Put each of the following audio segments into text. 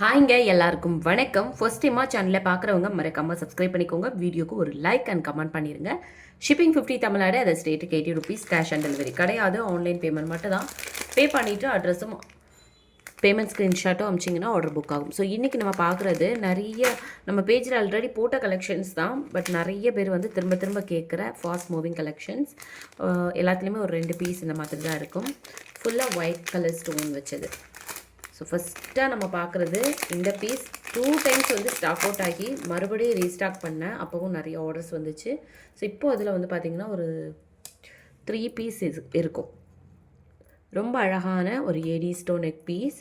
ஹாய்ங்க எல்லாருக்கும் வணக்கம். ஃபர்ஸ்ட் டைமாக சேனலில் பார்க்குறவங்க மறக்காமல் சப்ஸ்கிரைப் பண்ணிக்கோங்க. வீடியோக்கு ஒரு லைக் அண்ட் கமெண்ட் பண்ணிடுங்க. ஷிப்பிங் 50 தமிழ்நாடு, அதை ஸ்டேட்டுக்கு 80 ருபீஸ். கேஷ் ஆன் டெலிவரி கிடையாது, ஆன்லைன் பேமெண்ட் மட்டும் தான். பே பண்ணிவிட்டு அட்ரஸும் பேமெண்ட் ஸ்க்ரீன்ஷாட்டும் அமிச்சிங்கன்னா ஆர்டர் புக் ஆகும். ஸோ இன்றைக்கி நம்ம பார்க்குறது நிறைய நம்ம பேஜில் ஆல்ரெடி போட்ட கலெக்ஷன்ஸ் தான். பட் நிறைய பேர் வந்து திரும்ப திரும்ப கேட்குற ஃபாஸ்ட் மூவிங் கலெக்ஷன்ஸ். எல்லாத்துலேயுமே ஒரு 2 பீஸ் இந்த மாதிரி தான் இருக்கும். ஃபுல்லாக ஒயிட் கலர் ஸ்டோன் வச்சது. ஸோ ஃபஸ்ட்டாக நம்ம பார்க்குறது இந்த பீஸ் 2 டைம்ஸ் வந்து ஸ்டாக் அவுட் ஆகி மறுபடியும் ரீஸ்டாக் பண்ணேன். அப்போவும் நிறைய ஆர்டர்ஸ் வந்துச்சு. ஸோ இப்போது அதில் வந்து பார்த்திங்கன்னா ஒரு 3 பீஸ் இருக்கும். ரொம்ப அழகான ஒரு ஏடி ஸ்டோன் நெக் பீஸ்,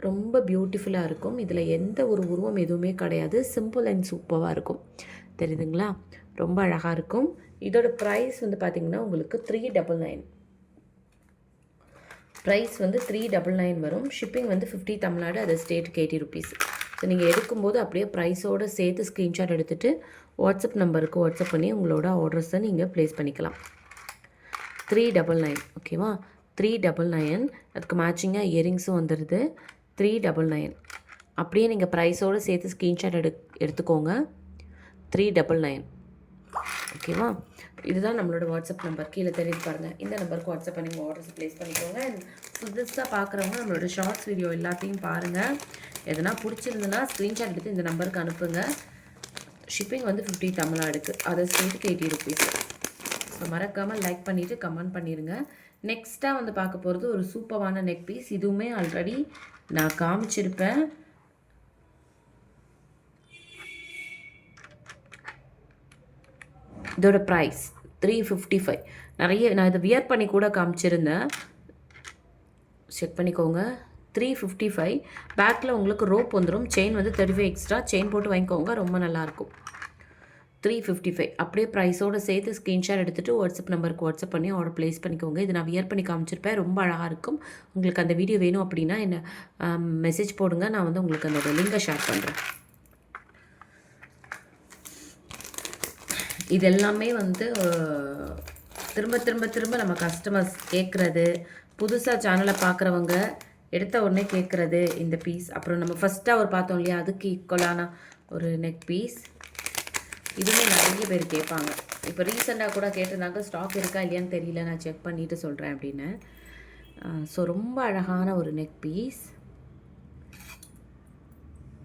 ரொம்ப பியூட்டிஃபுல்லாக இருக்கும். இதில் எந்த ஒரு உருவம் எதுவுமே கிடையாது, சிம்பிள் அண்ட் சூப்பராக இருக்கும். தெரியுதுங்களா? ரொம்ப அழகாக இருக்கும். இதோட ப்ரைஸ் வந்து பார்த்திங்கன்னா உங்களுக்கு 399. ப்ரைஸ் வந்து 399 வரும். ஷிப்பிங் வந்து 50 தமிழ்நாடு, அது ஸ்டேட்டுக்கு 80 ருபீஸ். ஸோ நீங்கள் எடுக்கும்போது அப்படியே ப்ரைஸோடு சேர்த்து ஸ்க்ரீன்ஷாட் எடுத்துகிட்டு வாட்ஸ்அப் நம்பருக்கு வாட்ஸ்அப் பண்ணி உங்களோட ஆர்டர்ஸை நீங்கள் ப்ளேஸ் பண்ணிக்கலாம். 399 ஓகேவா? 399. அதுக்கு மேட்சிங்காக இயரிங்ஸும் வந்துடுது. 399 அப்படியே நீங்கள் ப்ரைஸோடு சேர்த்து ஸ்க்ரீன்ஷாட் எடுத்துக்கோங்க. 399 ஓகேவா? இதுதான் நம்மளோட வாட்ஸ்அப் நம்பர், கீழே தெரியுது பாருங்கள். இந்த நம்பருக்கு வாட்ஸ்அப் பண்ணி உங்கள் ஆர்டர்ஸ் ப்ளேஸ் பண்ணிக்கோங்க. அண்ட் புதுசாக பார்க்குறவங்க நம்மளோட ஷார்ட்ஸ் வீடியோ எல்லாத்தையும் பாருங்கள். எதனா பிடிச்சிருந்துன்னா ஸ்க்ரீன்ஷாட் எடுத்து இந்த நம்பருக்கு அனுப்புங்க. ஷிப்பிங் வந்து 50 தமிழ்நாடுக்கு, அதை ஸ்டேட்டுக்கு 80 ருபீஸ். ஸோ மறக்காமல் லைக் பண்ணிவிட்டு கமெண்ட் பண்ணிடுங்க. நெக்ஸ்ட்டாக வந்து பார்க்க போகிறது ஒரு சூப்பரான நெக் பீஸ். இதுவுமே ஆல்ரெடி நான் காமிச்சிருப்பேன். இதோட ப்ரைஸ் 355. நிறைய நான் இதை வியர் பண்ணி கூட காமிச்சிருந்தேன், செக் பண்ணிக்கோங்க. 355. பேக்கில் உங்களுக்கு ரோப் வந்துடும். செயின் வந்து 35 எக்ஸ்ட்ரா செயின் போட்டு வாங்கிக்கோங்க, ரொம்ப நல்லாயிருக்கும். 355 அப்படியே ப்ரைஸோடு சேர்த்து ஸ்க்ரீன்ஷாட் எடுத்துகிட்டு வாட்ஸ்அப் நம்பருக்கு வாட்ஸ்அப் பண்ணி ஆர்டர் ப்ளேஸ் பண்ணிக்கோங்க. இது நான் வியர் பண்ணி காமிச்சிருப்பேன், ரொம்ப அழகாக இருக்கும். உங்களுக்கு அந்த வீடியோ வேணும் அப்படின்னா என்ன மெசேஜ் போடுங்க, நான் வந்து உங்களுக்கு அந்த லிங்கை ஷேர் பண்ணுறேன். இது எல்லாமே வந்து திரும்ப திரும்ப திரும்ப நம்ம கஸ்டமர்ஸ் கேட்குறது, புதுசாக சேனலை பார்க்குறவங்க எடுத்த உடனே கேட்குறது இந்த பீஸ். அப்புறம் நம்ம ஃபஸ்ட்டாக ஒரு பார்த்தோம் இல்லையா, அதுக்கு ஈக்குவலான ஒரு நெக் பீஸ். இதுவே நிறைய பேர் கேட்பாங்க. இப்போ ரீசெண்டாக கூட கேட்டிருந்தாங்க, ஸ்டாக் இருக்கா இல்லையான்னு தெரியல, நான் செக் பண்ணிவிட்டு சொல்கிறேன் அப்படின்னு. ஸோ ரொம்ப அழகான ஒரு நெக் பீஸ்.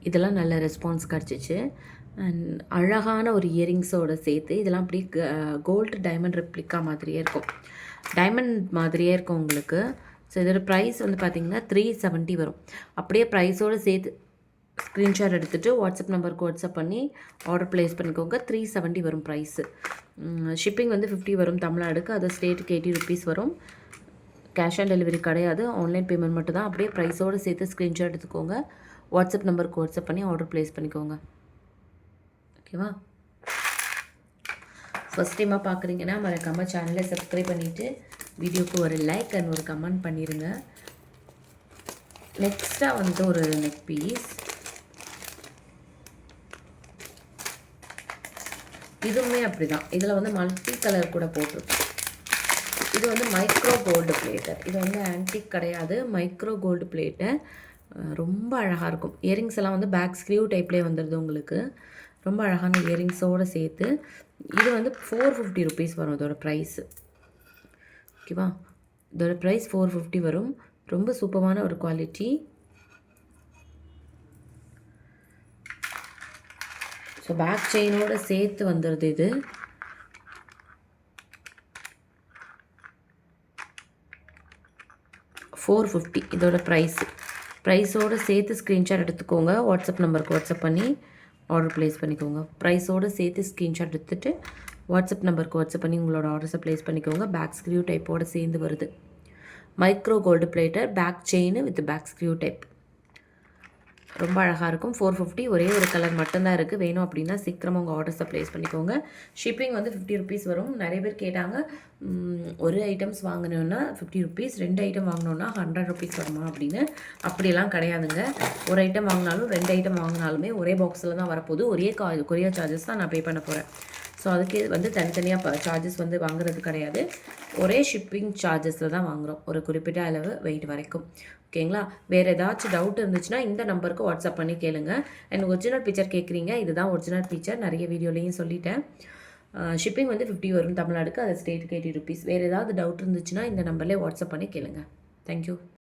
இதெல்லாம் நல்ல ரெஸ்பான்ஸ் கிடச்சிச்சு. அண்ட் அழகான ஒரு இயரிங்ஸோடு சேர்த்து இதெல்லாம் அப்படி கோல்டு டைமண்ட் ரெப்ளிக்கா மாதிரியே இருக்கும், டைமண்ட் மாதிரியே இருக்கும் உங்களுக்கு. ஸோ இதோட ப்ரைஸ் வந்து பார்த்திங்கன்னா 370 வரும். அப்படியே ப்ரைஸோடு சேர்த்து ஸ்க்ரீன்ஷாட் எடுத்துகிட்டு வாட்ஸ்அப் நம்பருக்கு வாட்ஸ்அப் பண்ணி ஆர்டர் ப்ளேஸ் பண்ணிக்கோங்க. 370 வரும் ப்ரைஸு. ஷிப்பிங் வந்து 50 வரும் தமிழ்நாடுக்கு, அது ஸ்டேட்டுக்கு 80 ருபீஸ் வரும். கேஷ் ஆன் டெலிவரி கிடையாது, ஆன்லைன் பேமெண்ட் மட்டும் தான். அப்படியே ப்ரைஸோடு சேர்த்து ஸ்க்ரீன்ஷாட் எடுத்துக்கோங்க, வாட்ஸ்அப் நம்பருக்கு வாட்ஸ்அப் பண்ணி ஆர்டர் ப்ளேஸ் பண்ணிக்கோங்க. ஓகேவா? ஃபஸ்ட் டைமாக பார்க்குறீங்கன்னா மறக்காமல் சேனலை சப்ஸ்கிரைப் பண்ணிவிட்டு வீடியோக்கு ஒரு லைக் அண்ட் ஒரு கமெண்ட் பண்ணிடுங்க. நெக்ஸ்ட்டாக வந்து ஒரு நெக் பீஸ். இதுவுமே அப்படி தான். இதில் வந்து மல்டி கலர் கூட போட்டிருக்கோம். இது வந்து மைக்ரோ கோல்டு பிளேட்டர். இது வந்து ஆன்டிக் கிடையாது, மைக்ரோ கோல்டு பிளேட்டர். ரொம்ப அழகாக இருக்கும். இயரிங்ஸ் எல்லாம் வந்து பேக் ஸ்க்ரீவ் டைப்லேயே வந்துடுது உங்களுக்கு. ரொம்ப அழகான இயரிங்ஸோடு சேர்த்து இது வந்து 450 ருபீஸ் வரும் இதோட ப்ரைஸு. ஓகேவா? இதோட ப்ரைஸ் 450 வரும். ரொம்ப சூப்பரான ஒரு குவாலிட்டி. ஸோ பேக் செயினோடு சேர்த்து வந்துடுது இது. $450 இதோட ப்ரைஸோடு சேர்த்து ஸ்க்ரீன்ஷாட் எடுத்துக்கோங்க, வாட்ஸ்அப் நம்பருக்கு வாட்ஸ்அப் பண்ணி ஆர்டர் ப்ளேஸ் பண்ணிக்கோங்க. ப்ரைஸோடு சேர்த்து ஸ்க்ரீன்ஷாட் எடுத்துகிட்டு வாட்ஸ்அப் நம்பருக்கு வாட்ஸ்அப் பண்ணி உங்களோட ஆர்டர்ஸை ப்ளேஸ் பண்ணிக்கோங்க. பேக் ஸ்க்ரீவ் டைப்போடு சேர்ந்து வருது. Micro gold plater, back chain with back screw type. ரொம்ப அழகாக இருக்கும். 450. ஒரே ஒரு கலர் மட்டும்தான் இருக்குது. வேணும் அப்படின்னா சீக்கிரமாக உங்கள் ஆர்டர்ஸை ப்ளேஸ் பண்ணிக்கோங்க. ஷிப்பிங் வந்து 50 ருபீஸ் வரும். நிறைய பேர் கேட்டாங்க, ஒரு ஐட்டம்ஸ் வாங்கினோன்னா 50 ருபீஸ், 2 ஐட்டம் வாங்கினோன்னா 100 ருபீஸ் வருமா அப்படின்னு. அப்படியெல்லாம் கிடையாதுங்க. ஒரு ஐட்டம் வாங்கினாலும் 2 ஐட்டம் வாங்கினாலுமே ஒரே பாக்ஸில் தான் வரப்போகுது. ஒரே கொரியர் சார்ஜஸ் தான் நான் பே பண்ண போகிறேன். ஸோ அதுக்கு வந்து தனித்தனியாக சார்ஜஸ் வந்து வாங்குறது கிடையாது. ஒரே ஷிப்பிங் சார்ஜஸில் தான் வாங்குகிறோம் ஒரு குறிப்பிட்ட அளவு வெயிட் வரைக்கும். ஓகேங்களா? வேறு ஏதாச்சும் டவுட் இருந்துச்சுன்னா இந்த நம்பருக்கு வாட்ஸ்அப் பண்ணி கேளுங்க. அண்ட் ஒரிஜினல் பிக்சர் கேட்குறீங்க, இதுதான் ஒரிஜினல் பிக்சர். நிறைய வீடியோலையும் சொல்லிட்டேன். ஷிப்பிங் வந்து 50 வரும் தமிழ்நாடுக்கு, அது ஸ்டேட்டுக்கு 80 ருபீஸ். வேறு ஏதாவது டவுட் இருந்துச்சுன்னா இந்த நம்பர்லேயே வாட்ஸ்அப் பண்ணி கேளுங்க. தேங்க்யூ.